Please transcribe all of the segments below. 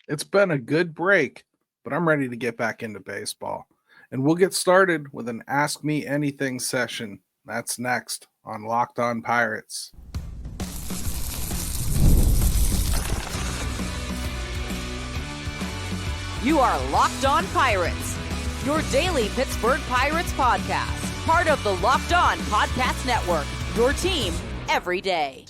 It's been a good break, but I'm ready to get back into baseball. And we'll get started with an Ask Me Anything session. That's next on Locked On Pirates. You are Locked On Pirates, your daily Pittsburgh Pirates podcast, part of the Locked On Podcast Network, your team every day.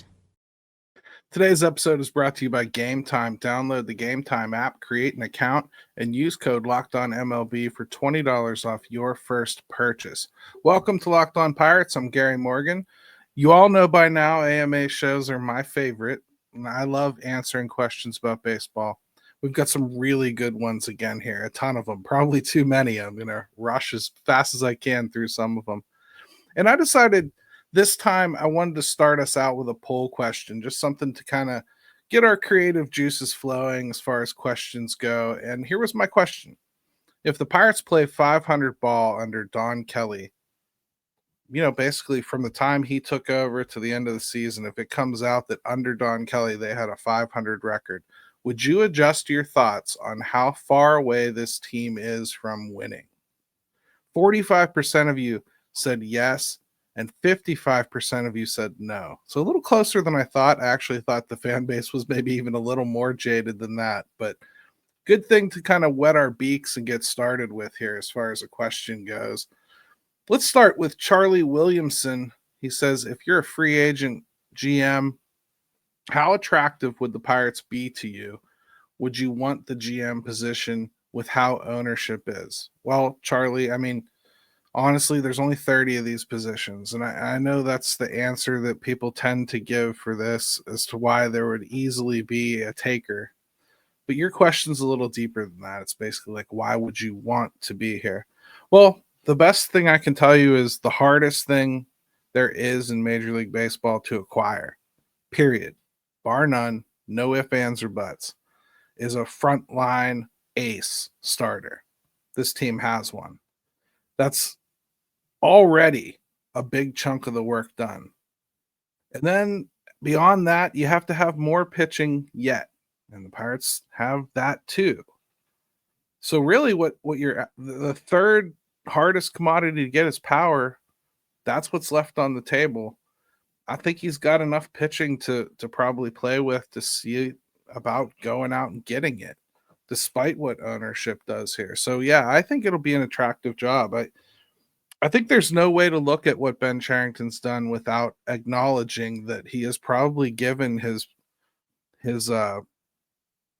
Today's episode is brought to you by Gametime. Download the Gametime app, create an account, and use code LOCKEDONMLB for $20 off your first purchase. Welcome to Locked On Pirates. I'm Gary Morgan. You all know by now AMA shows are my favorite, and I love answering questions about baseball. We've got some really good ones again here, a ton of them, probably too many. I'm going to rush as fast as I can through some of them. And I decided this time I wanted to start us out with a poll question, just something to kind of get our creative juices flowing as far as questions go. And here was my question. If the Pirates play 500 ball under Don Kelly, basically from the time he took over to the end of the season, if it comes out that under Don Kelly they had a 500 record, would you adjust your thoughts on how far away this team is from winning? 45% of you said yes, and 55% of you said no. So a little closer than I thought. I actually thought the fan base was maybe even a little more jaded than that, but good thing to kind of wet our beaks and get started with here as far as a question goes. Let's start with Charlie Williamson. He says, if you're a free agent GM, how attractive would the Pirates be to you? Would you want the GM position with how ownership is? Well, Charlie, honestly, there's only 30 of these positions. And I know that's the answer that people tend to give for this as to why there would easily be a taker. But your question's a little deeper than that. It's basically like, why would you want to be here? Well, the best thing I can tell you is the hardest thing there is in Major League Baseball to acquire, period, bar none, no ifs, ands, or buts, is a frontline ace starter. This team has one. That's already a big chunk of the work done. And then beyond that, you have to have more pitching yet. And the Pirates have that too. So really what you're the third hardest commodity to get is power. That's what's left on the table. I think he's got enough pitching to probably play with to see about going out and getting it, despite what ownership does here. So yeah, I think it'll be an attractive job. I think there's no way to look at what Ben Cherington's done without acknowledging that he has probably given his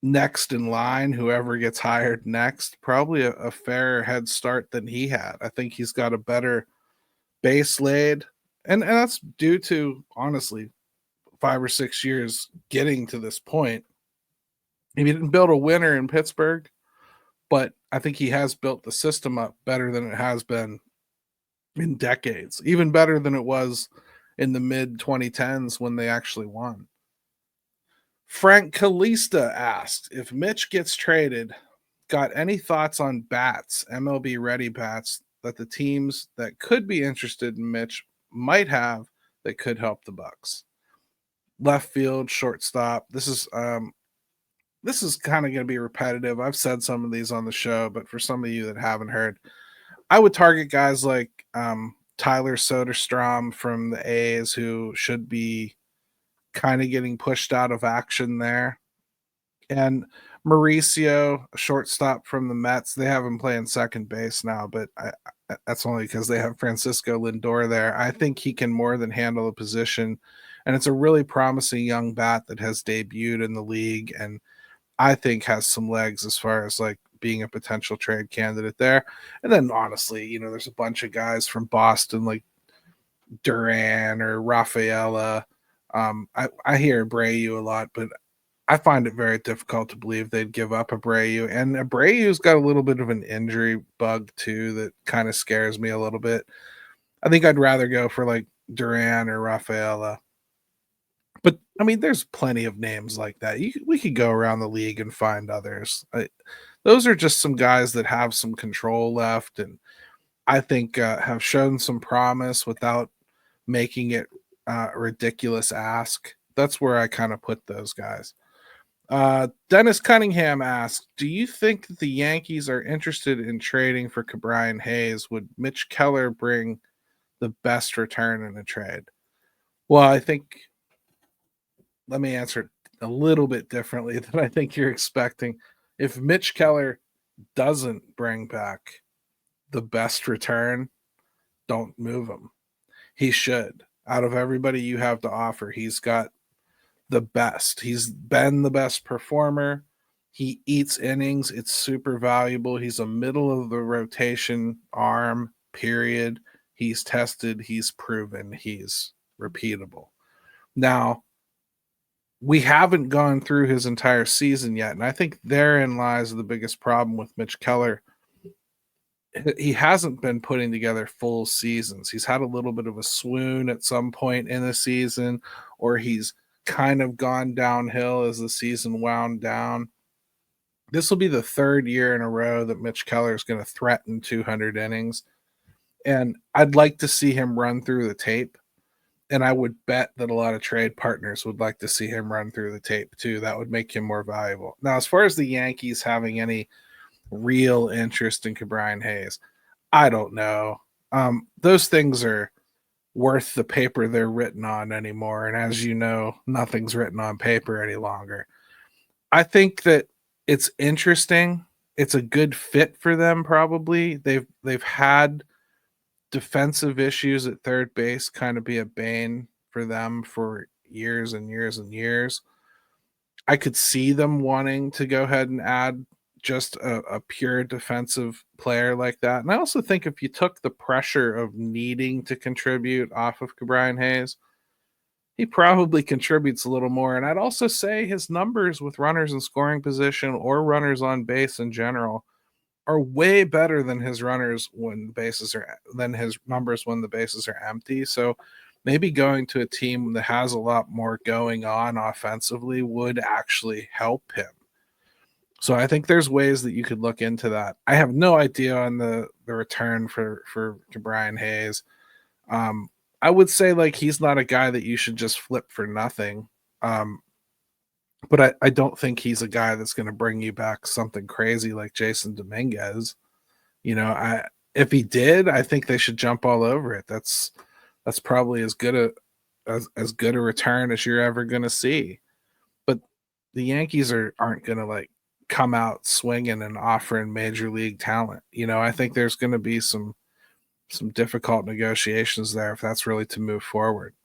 next in line, whoever gets hired next, probably a fairer head start than he had. I think he's got a better base laid, and that's due to, honestly, 5 or 6 years getting to this point. He didn't build a winner in Pittsburgh, but I think he has built the system up better than it has been in decades, even better than it was in the mid 2010s when they actually won. Frank Kalista asked, if Mitch gets traded, got any thoughts on bats, MLB ready bats, that the teams that could be interested in Mitch might have that could help the Bucks? Left field, shortstop. This is kind of going to be repetitive. I've said some of these on the show, but for some of you that haven't heard, I would target guys like Tyler Soderstrom from the A's, who should be kind of getting pushed out of action there. And Mauricio, a shortstop from the Mets. They have him playing second base now, but that's only because they have Francisco Lindor there. I think he can more than handle the position, and it's a really promising young bat that has debuted in the league, and I think has some legs as far as like being a potential trade candidate there. And then honestly, there's a bunch of guys from Boston like Duran or Rafaela. I hear Abreu a lot, but I find it very difficult to believe they'd give up Abreu. And Abreu's got a little bit of an injury bug too that kind of scares me a little bit. I think I'd rather go for like Duran or Rafaela. But there's plenty of names like that. We could go around the league and find others. Those are just some guys that have some control left, and I think have shown some promise without making it a ridiculous ask. That's where I kind of put those guys. Dennis Cunningham asked, do you think that the Yankees are interested in trading for Ke'Bryan Hayes? Would Mitch Keller bring the best return in a trade? Well, I think, let me answer it a little bit differently than I think you're expecting. If Mitch Keller doesn't bring back the best return, don't move him. He should. Out of everybody you have to offer, he's got the best. He's been the best performer. He eats innings. It's super valuable. He's a middle of the rotation arm, period. He's tested. He's proven. He's repeatable. Now, we haven't gone through his entire season yet, and I think therein lies the biggest problem with Mitch Keller. He hasn't been putting together full seasons. He's had a little bit of a swoon at some point in the season, or he's kind of gone downhill as the season wound down. This will be the third year in a row that Mitch Keller is going to threaten 200 innings. And I'd like to see him run through the tape. And I would bet that a lot of trade partners would like to see him run through the tape too. That would make him more valuable. Now, as far as the Yankees having any real interest in Ke'Bryan Hayes, I don't know. Those things are worth the paper they're written on anymore. And as you know, nothing's written on paper any longer. I think that it's interesting. It's a good fit for them, probably. They've had defensive issues at third base kind of be a bane for them for years and years and years. I could see them wanting to go ahead and add just a pure defensive player like that. And I also think if you took the pressure of needing to contribute off of Ke'Bryan Hayes, he probably contributes a little more. And I'd also say his numbers with runners in scoring position or runners on base in general are way better than his numbers when the bases are empty. So maybe going to a team that has a lot more going on offensively would actually help him. So I think there's ways that you could look into that. I have no idea on the return for Ke'Bryan Hayes. I would say like he's not a guy that you should just flip for nothing. But I don't think he's a guy that's going to bring you back something crazy like Jason Dominguez. If he did, I think they should jump all over it. That's probably as good a return as you're ever going to see. But the Yankees aren't going to like come out swinging and offering major league talent. I think there's going to be some difficult negotiations there if that's really to move forward.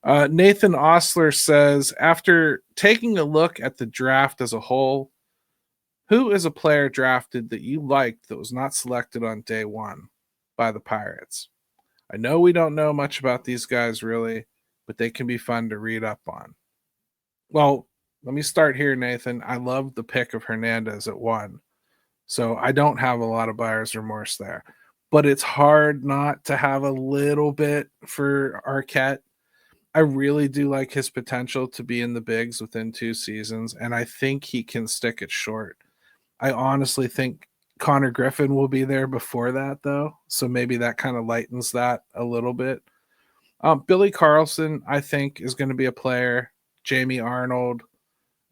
Nathan Osler says, after taking a look at the draft as a whole, who is a player drafted that you liked that was not selected on day one by the Pirates? I know we don't know much about these guys really, but they can be fun to read up on. Well, let me start here, Nathan. I love the pick of Hernandez at 1. So I don't have a lot of buyer's remorse there. But it's hard not to have a little bit for Arquette. I really do like his potential to be in the bigs within 2 seasons, and I think he can stick it short. I honestly think Connor Griffin will be there before that, though, so maybe that kind of lightens that a little bit. Billy Carlson, I think, is going to be a player. Jamie Arnold,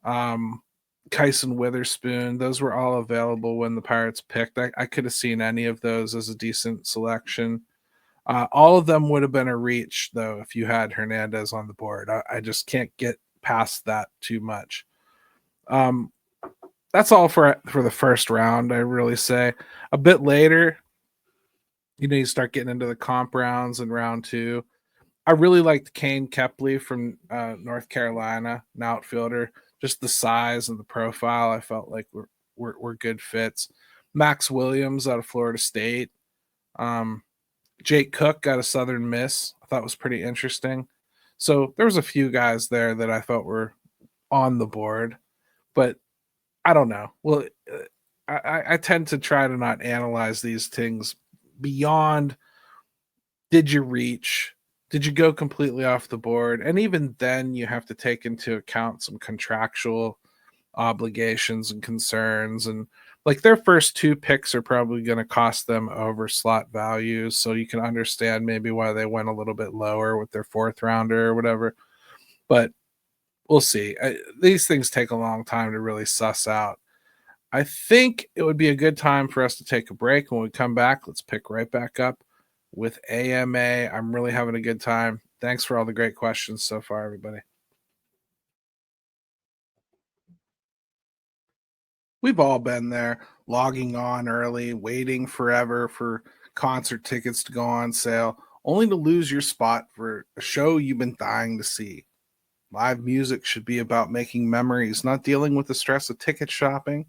Kyson Witherspoon, those were all available when the Pirates picked. I could have seen any of those as a decent selection. All of them would have been a reach, though, if you had Hernandez on the board. I just can't get past that too much. That's all for the first round, I really say. A bit later, you start getting into the comp rounds in round 2. I really liked Kane Kepley from North Carolina, an outfielder. Just the size and the profile, I felt like were good fits. Max Williams out of Florida State. Jake Cook got a Southern Miss. I thought was pretty interesting. So there was a few guys there that I thought were on the board, but I don't know. Well, I tend to try to not analyze these things beyond did you reach? Did you go completely off the board? And even then you have to take into account some contractual obligations and concerns, and like their first 2 picks are probably going to cost them over slot values, so you can understand maybe why they went a little bit lower with their 4th rounder or whatever. But We'll see. These things take a long time to really suss out. I think it would be a good time for us to take a break. When we come back, let's pick right back up with AMA. I'm really having a good time. Thanks for all the great questions so far, everybody. We've all been there, logging on early, waiting forever for concert tickets to go on sale, only to lose your spot for a show you've been dying to see. Live music should be about making memories, not dealing with the stress of ticket shopping.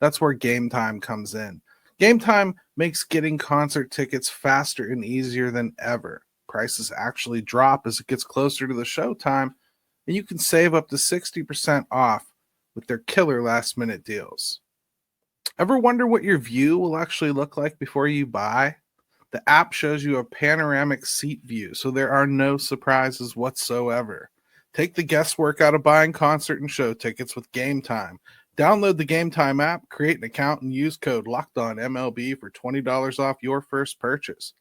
That's where Game Time comes in. Game Time makes getting concert tickets faster and easier than ever. Prices actually drop as it gets closer to the show time, and you can save up to 60% off with their killer last minute deals. Ever wonder what your view will actually look like before you buy? The app shows you a panoramic seat view, so there are no surprises whatsoever. Take the guesswork out of buying concert and show tickets with Game Time. Download the Game Time app, create an account, and use code LOCKEDONMLB for $20 off your first purchase.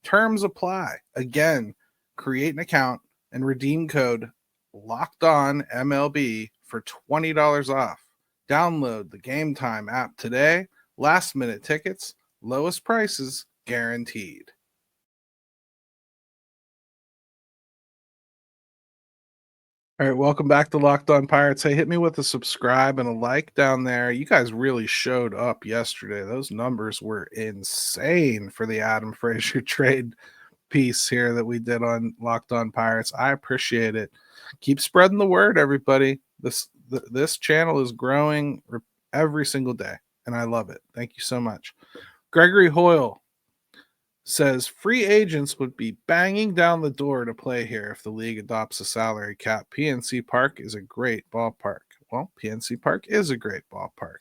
Terms apply. Again, create an account and redeem code LOCKEDONMLB for $20 off. Download the Game Time app today. Last minute tickets, lowest prices guaranteed. All right, welcome back to Locked On Pirates. Hey, hit me with a subscribe and a like down there. You guys really showed up yesterday. Those numbers were insane for the Adam Frazier trade piece here that we did on Locked On Pirates. I appreciate it. Keep spreading the word, everybody. This channel is growing every single day, and I love it. Thank you so much. Gregory Hoyle says free agents would be banging down the door to play here if the league adopts a salary cap. PNC Park is a great ballpark. Well, PNC Park is a great ballpark.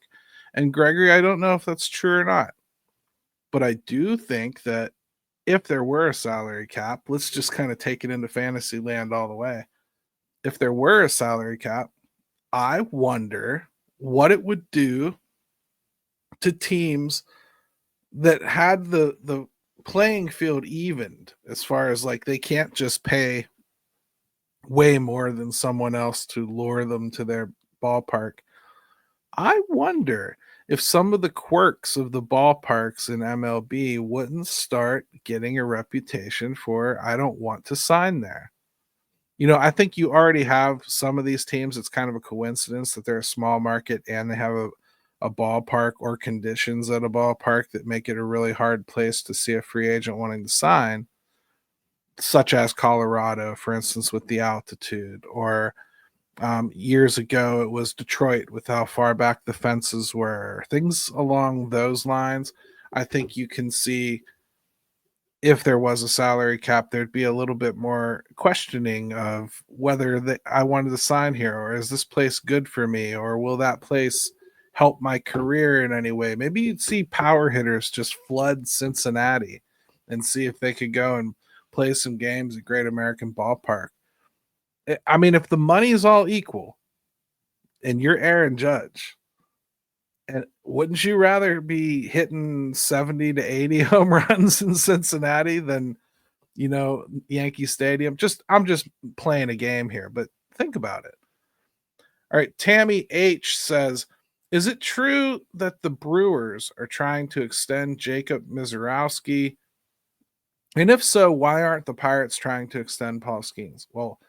And Gregory, I don't know if that's true or not, but I do think that if there were a salary cap, let's just kind of take it into fantasy land all the way. If there were a salary cap, I wonder what it would do to teams that had the playing field evened, as far as like they can't just pay way more than someone else to lure them to their ballpark. I wonder if some of the quirks of the ballparks in MLB wouldn't start getting a reputation for, I don't want to sign there. You know, I think you already have some of these teams. It's kind of a coincidence that they're a small market and they have a ballpark or conditions at a ballpark that make it a really hard place to see a free agent wanting to sign, such as Colorado, for instance, with the altitude, or years ago it was Detroit with how far back the fences were, things along those lines. I think you can see if there was a salary cap, there'd be a little bit more questioning of whether I wanted to sign here, or is this place good for me, or will that place help my career in any way. Maybe you'd see power hitters just flood Cincinnati and see if they could go and play some games at Great American Ballpark. I mean, if the money is all equal and you're Aaron Judge, and wouldn't you rather be hitting 70 to 80 home runs in Cincinnati than, you know, Yankee Stadium? I'm just playing a game here, but think about it. All right, Tammy H says, is it true that the Brewers are trying to extend Jacob Mizorowski? And if so, why aren't the Pirates trying to extend Paul Skeens? Well,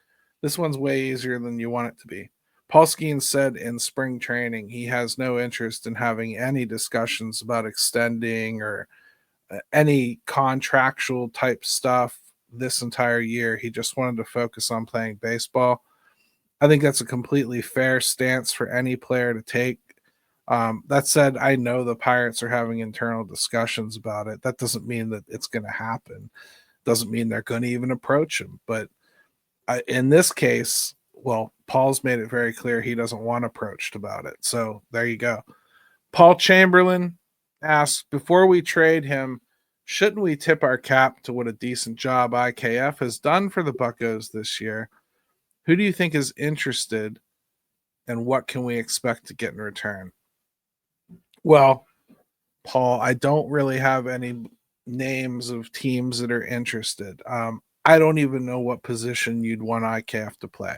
this one's way easier than you want it to be. Paul Skeens said in spring training he has no interest in having any discussions about extending or any contractual type stuff this entire year. He just wanted to focus on playing baseball. I think that's a completely fair stance for any player to take. That said, I know the Pirates are having internal discussions about it. That doesn't mean that it's going to happen. Doesn't mean they're going to even approach him. But in this case, well, Paul's made it very clear he doesn't want approached about it. So there you go. Paul Chamberlain asks, before we trade him, shouldn't we tip our cap to what a decent job IKF has done for the Buccos this year? Who do you think is interested, and what can we expect to get in return? Well, Paul, I don't really have any names of teams that are interested. I don't even know what position you'd want IKF to play.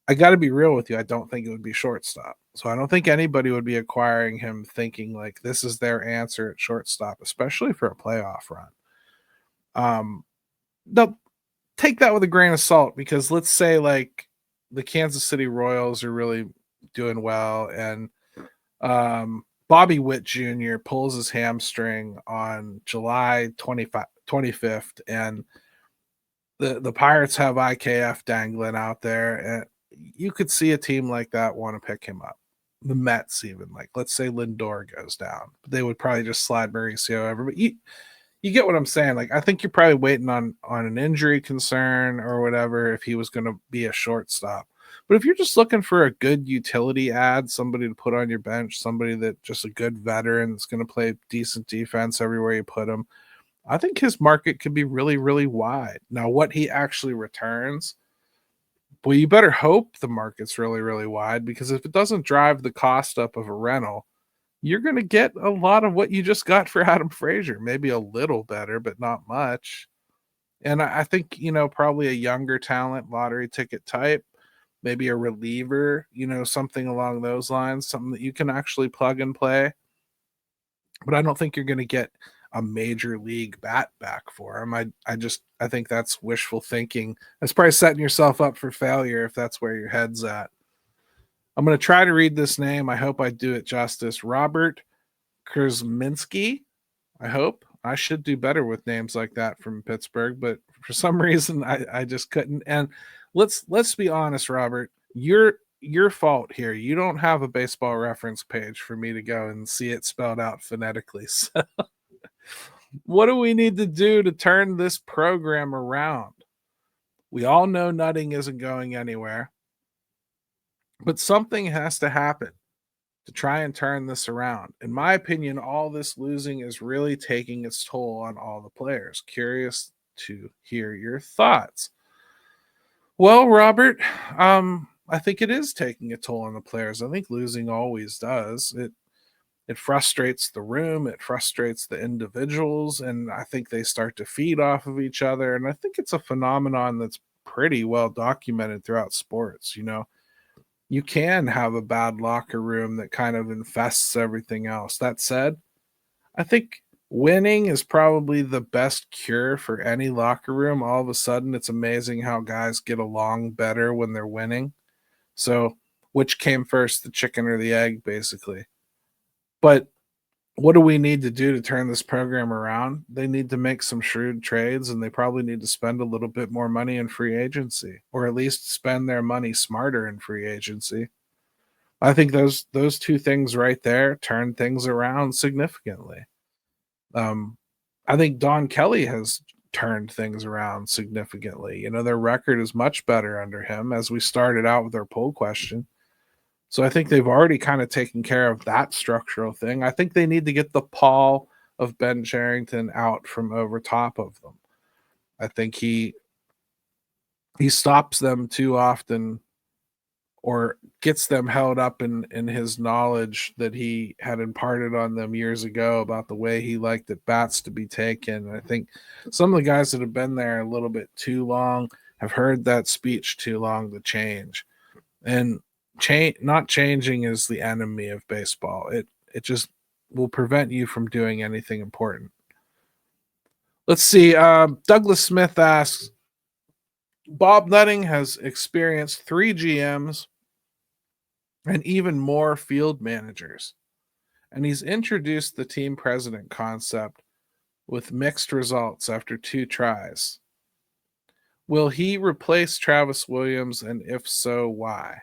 I got to be real with you. I don't think it would be shortstop. So I don't think anybody would be acquiring him thinking like this is their answer at shortstop, especially for a playoff run. Now take that with a grain of salt because let's say like the Kansas City Royals are really doing well and Bobby Witt Jr. pulls his hamstring on July 25th, and the Pirates have IKF dangling out there, and you could see a team like that want to pick him up. The Mets, even like let's say Lindor goes down, they would probably just slide Mauricio over. But you get what I'm saying. Like I think you're probably waiting on an injury concern or whatever if he was going to be a shortstop. But if you're just looking for a good utility ad, somebody to put on your bench, somebody that just a good veteran that's going to play decent defense everywhere you put him, I think his market could be really, really wide. Now, what he actually returns, well, you better hope the market's really, really wide because if it doesn't drive the cost up of a rental, you're going to get a lot of what you just got for Adam Frazier. Maybe a little better, but not much. And I think, probably a younger talent, lottery ticket type, maybe a reliever, something along those lines, something that you can actually plug and play. But I don't think you're going to get a major league bat back for him. I think that's wishful thinking. That's probably setting yourself up for failure if that's where your head's at. I'm going to try to read this name. I hope I do it justice. Robert Kurzminski. I hope. I should do better with names like that from Pittsburgh, but for some reason I just couldn't. And let's be honest, Robert. Your fault here. You don't have a baseball reference page for me to go and see it spelled out phonetically. So what do we need to do to turn this program around? We all know nutting isn't going anywhere, but something has to happen to try and turn this around. In my opinion, all this losing is really taking its toll on all the players. Curious to hear your thoughts. Well, Robert, I think it is taking a toll on the players. I think losing always does. It frustrates the room, it frustrates the individuals, and I think they start to feed off of each other. And I think it's a phenomenon that's pretty well documented throughout sports. You can have a bad locker room that kind of infests everything else. That said, I think winning is probably the best cure for any locker room. All of a sudden, it's amazing how guys get along better when they're winning. So, which came first, the chicken or the egg, basically? But what do we need to do to turn this program around? They need to make some shrewd trades, and they probably need to spend a little bit more money in free agency, or at least spend their money smarter in free agency. I think those two things right there turn things around significantly. I think Don Kelly has turned things around significantly. Their record is much better under him, as we started out with our poll question. So I think they've already kind of taken care of that structural thing. I think they need to get the pall of Ben Cherington out from over top of them. I think he stops them too often or gets them held up in his knowledge that he had imparted on them years ago about the way he liked at bats to be taken. And I think some of the guys that have been there a little bit too long have heard that speech too long to change. And not changing is the enemy of baseball. It just will prevent you from doing anything important. Let's see. Douglas Smith asks, Bob Nutting has experienced 3 GMs and even more field managers, and he's introduced the team president concept with mixed results after 2 tries. Will he replace Travis Williams, and if so, why?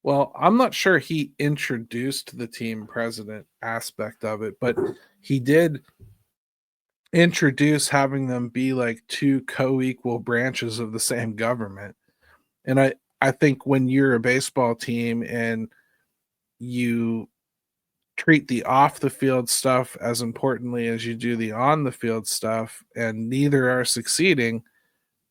Well, I'm not sure he introduced the team president aspect of it, but he did introduce having them be like 2 co-equal branches of the same government. And I think when you're a baseball team and you treat the off the field stuff as importantly as you do the on the field stuff, and neither are succeeding,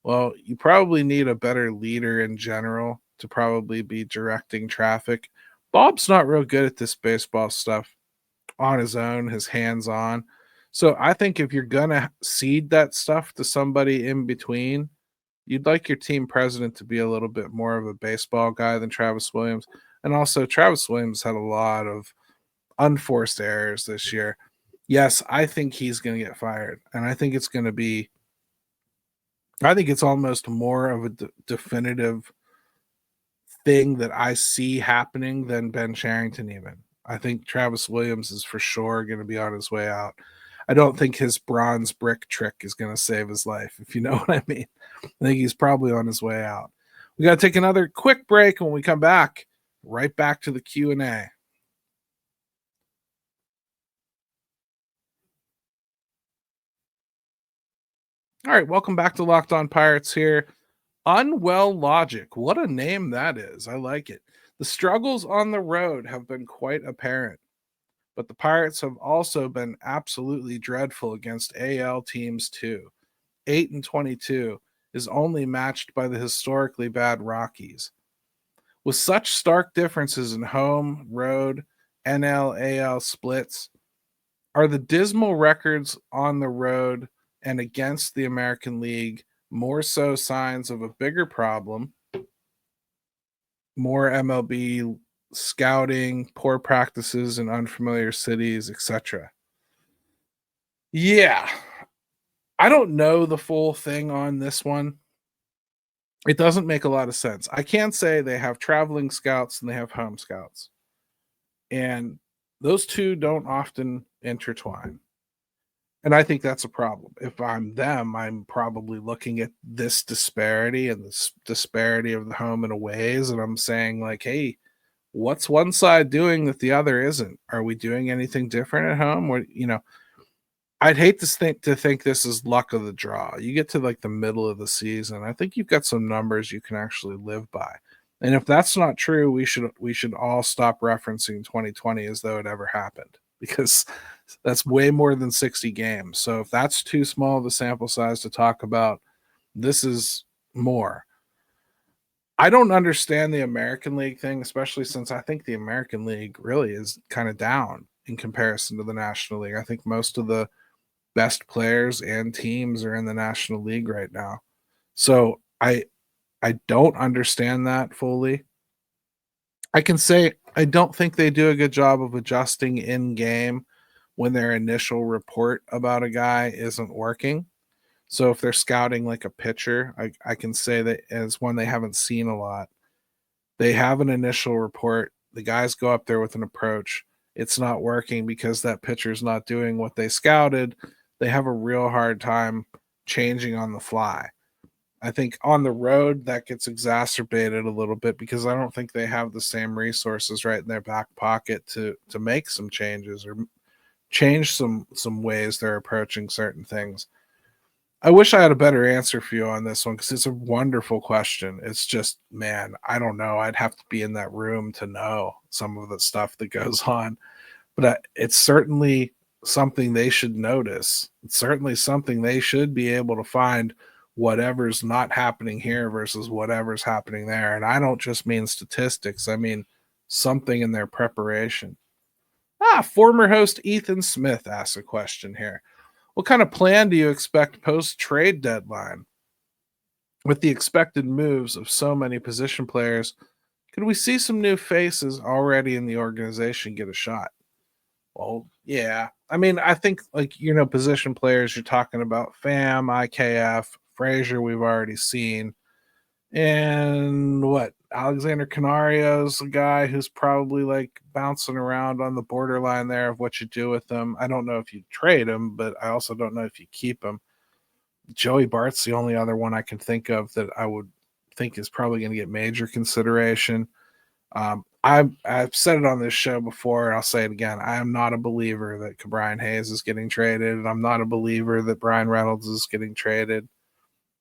well, you probably need a better leader in general to probably be directing traffic. Bob's not real good at this baseball stuff on his own, his hands on. So I think if you're going to cede that stuff to somebody in between, you'd like your team president to be a little bit more of a baseball guy than Travis Williams. And also, Travis Williams had a lot of unforced errors this year. Yes, I think he's going to get fired. And I think it's going to be, I think it's almost more of a definitive thing that I see happening than Ben Sherrington even. I think Travis Williams is for sure going to be on his way out. I don't think his bronze brick trick is going to save his life, if you know what I mean. I think he's probably on his way out. We got to take another quick break. When we come back, right back to the Q&A. All right, welcome back to Locked On Pirates here. Unwell Logic. What a name that is. I like it. The struggles on the road have been quite apparent, but the Pirates have also been absolutely dreadful against AL teams too. 8-22 is only matched by the historically bad Rockies. With such stark differences in home, road, NL, AL splits, are the dismal records on the road and against the American League more so signs of a bigger problem, more MLB scouting, poor practices in unfamiliar cities, etc.? Yeah, I don't know the full thing on this one. It doesn't make a lot of sense. I can say they have traveling scouts and they have home scouts, and those two don't often intertwine. And I think that's a problem. If I'm them, I'm probably looking at this disparity and this disparity of the home and aways, and I'm saying, like, hey, what's one side doing that the other isn't? Are we doing anything different at home? Or, I'd hate to think this is luck of the draw. You get to like the middle of the season, I think you've got some numbers you can actually live by. And if that's not true, we should all stop referencing 2020 as though it ever happened, because that's way more than 60 games. So if that's too small of a sample size to talk about, this is more. I don't understand the American League thing, especially since I think the American League really is kind of down in comparison to the National League. I think most of the best players and teams are in the National League right now. So I don't understand that fully. I can say I don't think they do a good job of adjusting in game when their initial report about a guy isn't working. So if they're scouting like a pitcher, I can say that as one they haven't seen a lot. They have an initial report. The guys go up there with an approach. It's not working because that pitcher's not doing what they scouted. They have a real hard time changing on the fly. I think on the road that gets exacerbated a little bit because I don't think they have the same resources right in their back pocket to make some changes or change some ways they're approaching certain things. I wish I had a better answer for you on this one because it's a wonderful question. It's just, man, I don't know. I'd have to be in that room to know some of the stuff that goes on. But it's certainly something they should notice. It's certainly something they should be able to find whatever's not happening here versus whatever's happening there. And I don't just mean statistics. I mean something in their preparation. Former host Ethan Smith asks a question here. What kind of plan do you expect post-trade deadline? With the expected moves of so many position players, could we see some new faces already in the organization get a shot? Well, yeah. I mean, I think, position players, you're talking about FAM, IKF, Frazier, we've already seen. And Alexander Canario's a guy who's probably like bouncing around on the borderline there of what you do with him. I don't know if you trade him, but I also don't know if you keep him. Joey Bart's the only other one I can think of that I would think is probably going to get major consideration. I've said it on this show before, and I'll say it again. I am not a believer that Brian Hayes is getting traded, and I'm not a believer that Brian Reynolds is getting traded.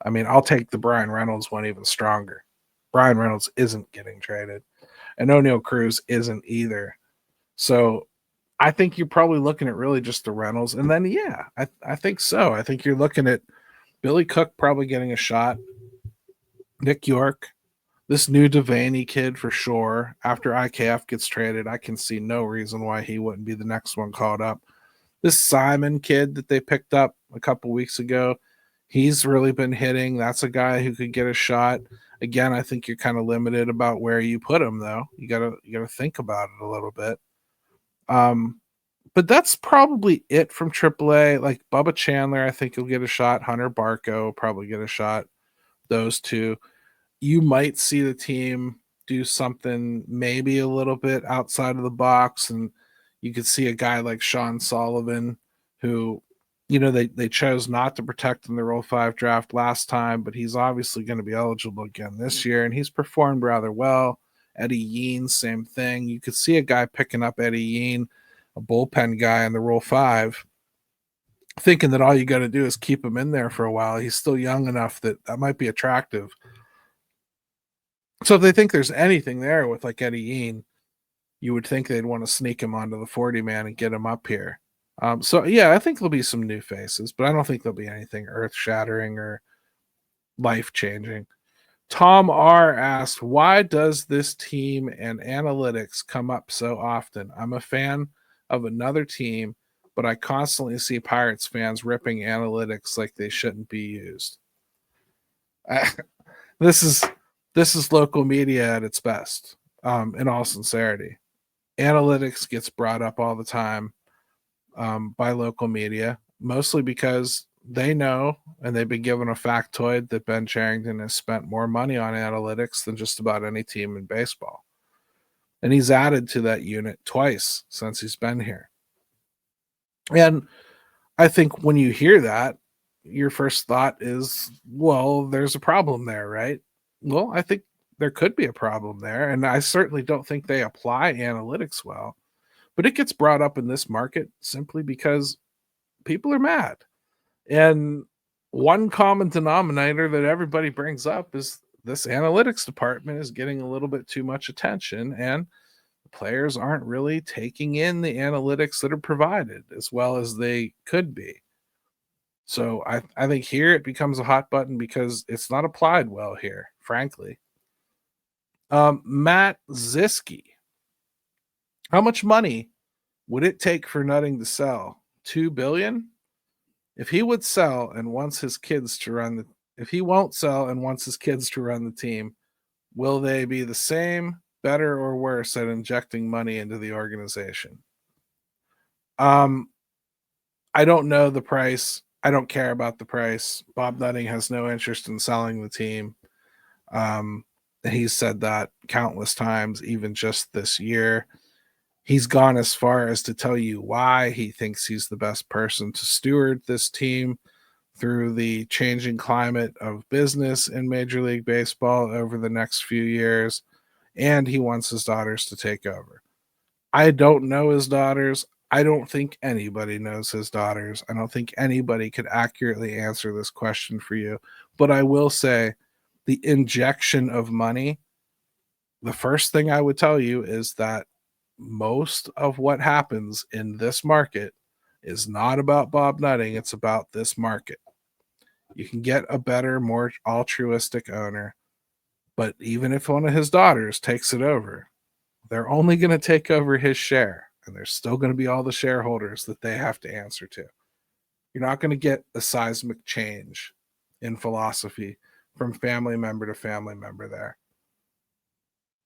I mean, I'll take the Brian Reynolds one even stronger. Brian Reynolds isn't getting traded, and O'Neal Cruz isn't either. So I think you're probably looking at really just the Reynolds. And then, yeah, I think so. I think you're looking at Billy Cook probably getting a shot, Nick York, this new Devaney kid for sure. After IKF gets traded, I can see no reason why he wouldn't be the next one called up. This Simon kid that they picked up a couple weeks ago, He's really been hitting. That's a guy who could get a shot. Again, I think you're kind of limited about where you put him, though. You gotta think about it a little bit. Um, but that's probably it from AAA. Like Bubba Chandler, I think he'll get a shot. Hunter Barco will probably get a shot. Those two. You might see the team do something maybe a little bit outside of the box, and you could see a guy like Sean Sullivan, who, they chose not to protect in the Rule 5 draft last time, but he's obviously going to be eligible again this year, and he's performed rather well. Eddie Yeen, same thing. You could see a guy picking up Eddie Yeen, a bullpen guy in the Rule 5, thinking that all you got to do is keep him in there for a while. He's still young enough that might be attractive. So if they think there's anything there with like Eddie Yeen, you would think they'd want to sneak him onto the 40 man and get him up here. So yeah, I think there'll be some new faces, but I don't think there'll be anything earth shattering or life changing. Tom R asked, why does this team and analytics come up so often? I'm a fan of another team, but I constantly see Pirates fans ripping analytics like they shouldn't be used. This is local media at its best, in all sincerity. Analytics gets brought up all the time by local media, mostly because they know and they've been given a factoid that Ben Cherington has spent more money on analytics than just about any team in baseball. And he's added to that unit twice since he's been here. And I think when you hear that, your first thought is, well, there's a problem there, right? Well, I think there could be a problem there. And I certainly don't think they apply analytics well. But it gets brought up in this market simply because people are mad. And one common denominator that everybody brings up is this analytics department is getting a little bit too much attention, and players aren't really taking in the analytics that are provided as well as they could be. So I think here it becomes a hot button because it's not applied well here, frankly. Matt Ziski. How much money would it take for Nutting to sell? $2 billion? If he would sell and wants his kids to run the if he won't sell and wants his kids to run the team, will they be the same, better, or worse at injecting money into the organization? I don't know the price. I don't care about the price. Bob Nutting has no interest in selling the team. He's said that countless times, even just this year. He's gone as far as to tell you why he thinks he's the best person to steward this team through the changing climate of business in Major League Baseball over the next few years. And he wants his daughters to take over. I don't know his daughters. I don't think anybody knows his daughters. I don't think anybody could accurately answer this question for you. But I will say the injection of money, the first thing I would tell you is that most of what happens in this market is not about Bob Nutting. It's about this market. You can get a better, more altruistic owner, but even if one of his daughters takes it over, they're only going to take over his share, and there's still going to be all the shareholders that they have to answer to. You're not going to get a seismic change in philosophy from family member to family member there.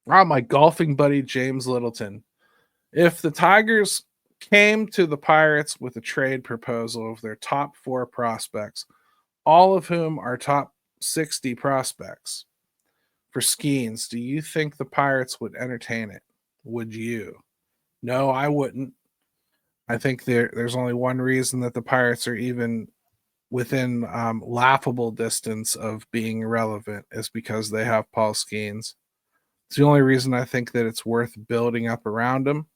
My golfing buddy, James Littleton. If the Tigers came to the Pirates with a trade proposal of their top 4 prospects, all of whom are top 60 prospects, for Skeens, do you think the Pirates would entertain it? Would you? No, I wouldn't. I think there's only one reason that the Pirates are even within laughable distance of being relevant is because they have Paul Skeens. It's the only reason I think that it's worth building up around him.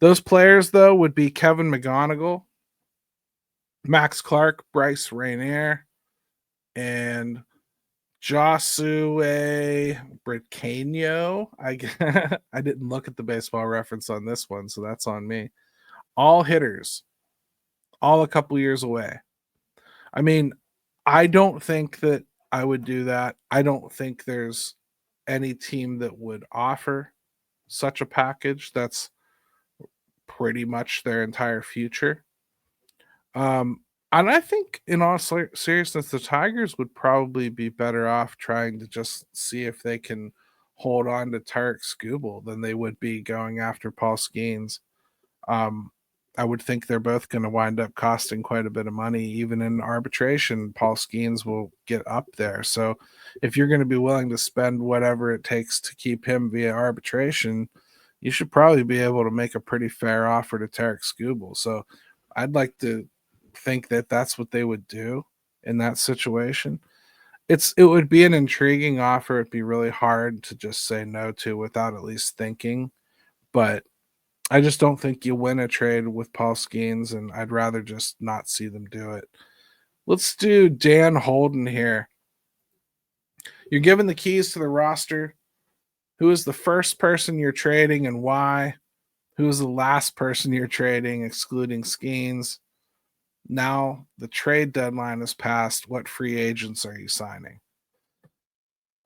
Those players, though, would be Kevin McGonigal, Max Clark, Bryce Rainier, and Josue Britanio. I didn't look at the baseball reference on this one, so that's on me. All hitters, all a couple years away. I mean, I don't think that I would do that. I don't think there's any team that would offer such a package. That's pretty much their entire future. And I think in all seriousness, the Tigers would probably be better off trying to just see if they can hold on to Tarek Skubal than they would be going after Paul Skeens. Um, I would think they're both going to wind up costing quite a bit of money. Even in arbitration, Paul Skeens will get up there. So if you're going to be willing to spend whatever it takes to keep him via arbitration, you should probably be able to make a pretty fair offer to Tarek Skubal. So I'd like to think that that's what they would do in that situation. It would be an intriguing offer. It'd be really hard to just say no to without at least thinking. But I just don't think you win a trade with Paul Skeens, and I'd rather just not see them do it. Let's do Dan Holden here. You're given the keys to the roster. Who is the first person you're trading and why? Who is the last person you're trading, excluding Skeens? Now the trade deadline is passed. What free agents are you signing?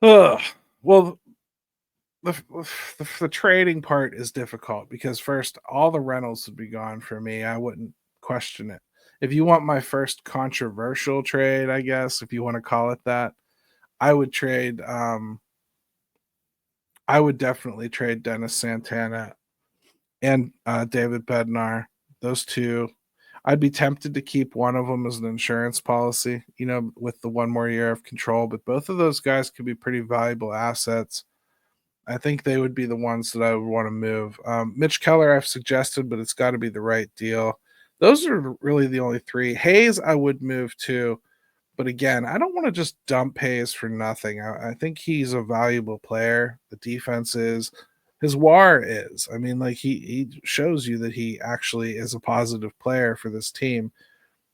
Ugh. Well, the trading part is difficult because first, all the rentals would be gone for me. I wouldn't question it. If you want my first controversial trade, I guess, if you want to call it that, I would trade. I would definitely trade Dennis Santana and David Bednar. Those two. I'd be tempted to keep one of them as an insurance policy, with the one more year of control. But both of those guys could be pretty valuable assets. I think they would be the ones that I would want to move. Mitch Keller, I've suggested, but it's got to be the right deal. Those are really the only three. Hayes, I would move too. But again, I don't want to just dump Hayes for nothing. I think he's a valuable player. The defense is. His WAR is. I mean, like he shows you that he actually is a positive player for this team.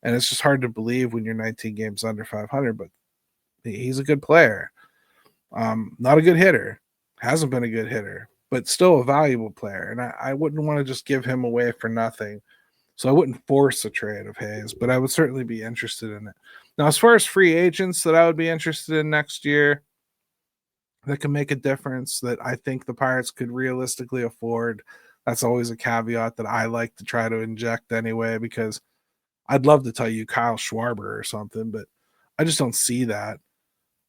And it's just hard to believe when you're 19 games under 500, but he's a good player. Not a good hitter. Hasn't been a good hitter, but still a valuable player. And I wouldn't want to just give him away for nothing. So I wouldn't force a trade of Hayes, but I would certainly be interested in it. Now, as far as free agents that I would be interested in next year that can make a difference that I think the Pirates could realistically afford, that's always a caveat that I like to try to inject anyway, because I'd love to tell you Kyle Schwarber or something, but I just don't see that.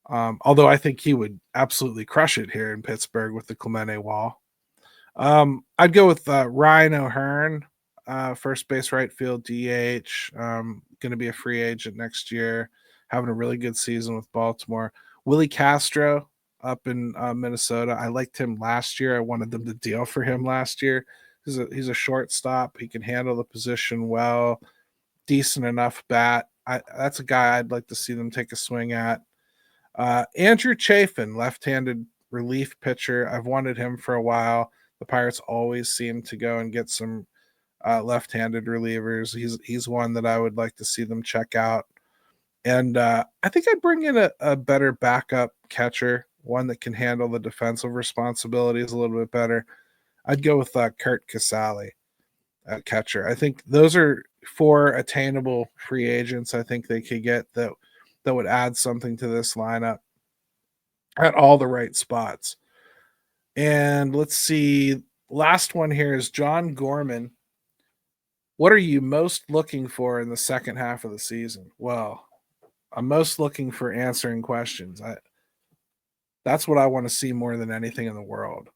Although I think he would absolutely crush it here in Pittsburgh with the Clemente wall. I'd go with Ryan O'Hearn, first base, right field, DH. Going to be a free agent next year, having a really good season with Baltimore. Willie Castro up in Minnesota. I liked him last year. I wanted them to deal for him last year. He's a shortstop. He can handle the position well, decent enough bat. That's a guy I'd like to see them take a swing at. Andrew Chafin, left-handed relief pitcher. I've wanted him for a while. The Pirates always seem to go and get some left-handed relievers. He's one that I would like to see them check out. And I think I'd bring in a better backup catcher, one that can handle the defensive responsibilities a little bit better. I'd go with Kurt Casale, catcher. I think those are 4 attainable free agents I think they could get that would add something to this lineup at all the right spots. And let's see, last one here is John Gorman. What are you most looking for in the second half of the season? Well, I'm most looking for answering questions. That's what I want to see more than anything in the world.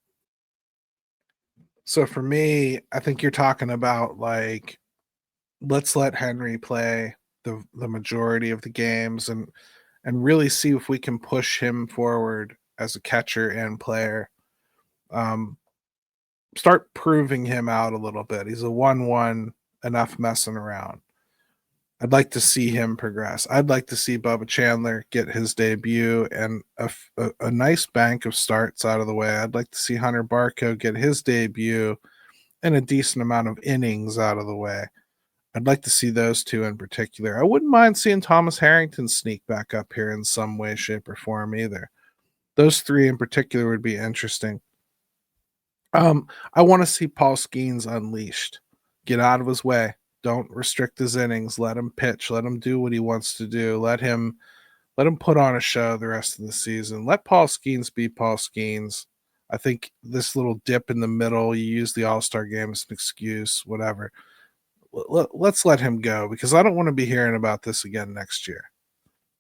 So for me, I think you're talking about like, let's let Henry play the majority of the games and really see if we can push him forward as a catcher and player. Start proving him out a little bit. He's a 1-1, enough messing around. I'd like to see him progress. I'd like to see Bubba Chandler get his debut and a nice bank of starts out of the way. I'd like to see Hunter Barco get his debut and a decent amount of innings out of the way. I'd like to see those two in particular. I wouldn't mind seeing Thomas Harrington sneak back up here in some way, shape, or form either. Those 3 in particular would be interesting. I want to see Paul Skeens unleashed. Get out of his way. Don't restrict his innings. Let him pitch. Let him do what he wants to do. Let him put on a show the rest of the season. Let Paul Skeens be Paul Skeens. I think this little dip in the middle, you use the All-Star game as an excuse, whatever. let's let him go, because I don't want to be hearing about this again next year.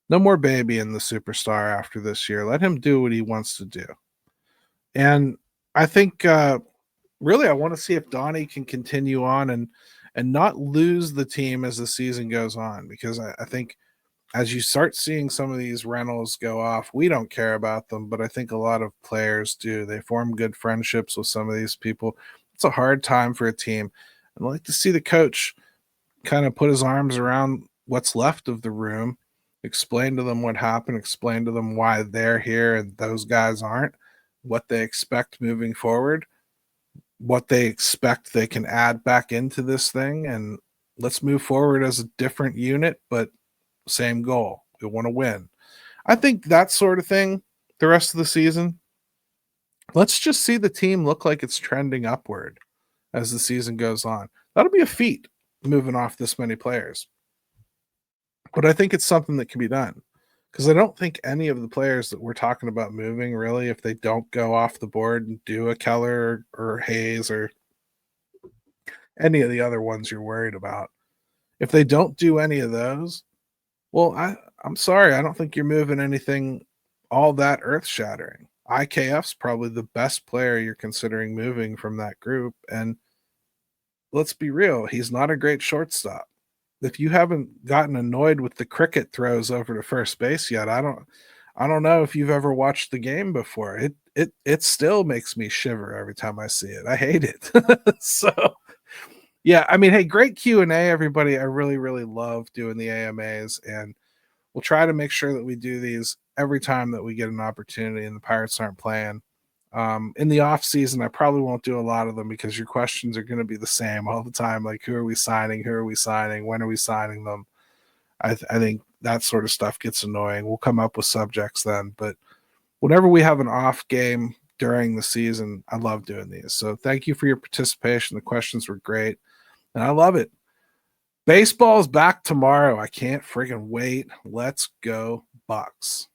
No more baby in the superstar after this year. Let him do what he wants to do. And I think really I want to see if Donnie can continue on and not lose the team as the season goes on, because I think as you start seeing some of these rentals go off, we don't care about them, but I think a lot of players do. They form good friendships with some of these people. It's a hard time for a team. I'd like to see the coach kind of put his arms around what's left of the room, explain to them what happened, explain to them why they're here and those guys aren't, what they expect moving forward, what they expect they can add back into this thing, and let's move forward as a different unit, but same goal. We want to win. I think that sort of thing the rest of the season. Let's just see the team look like it's trending upward as the season goes on. That'll be a feat, moving off this many players. But I think it's something that can be done, because I don't think any of the players that we're talking about moving, really, if they don't go off the board and do a Keller or Hayes or any of the other ones you're worried about, if they don't do any of those, well, I'm sorry. I don't think you're moving anything all that earth-shattering. IKF's probably the best player you're considering moving from that group. And let's be real, he's not a great shortstop. If you haven't gotten annoyed with the cricket throws over to first base yet, I don't know if you've ever watched the game before. It still makes me shiver every time I see it. I hate it. So yeah, I mean, hey, great Q&A, everybody. I really, really love doing the AMAs, and we'll try to make sure that we do these every time that we get an opportunity and the Pirates aren't playing. In the off season, I probably won't do a lot of them, because your questions are going to be the same all the time. Like, who are we signing? Who are we signing? When are we signing them? I think that sort of stuff gets annoying. We'll come up with subjects then, but whenever we have an off game during the season, I love doing these. So thank you for your participation. The questions were great, and I love it. Baseball's back tomorrow. I can't freaking wait. Let's go Bucks.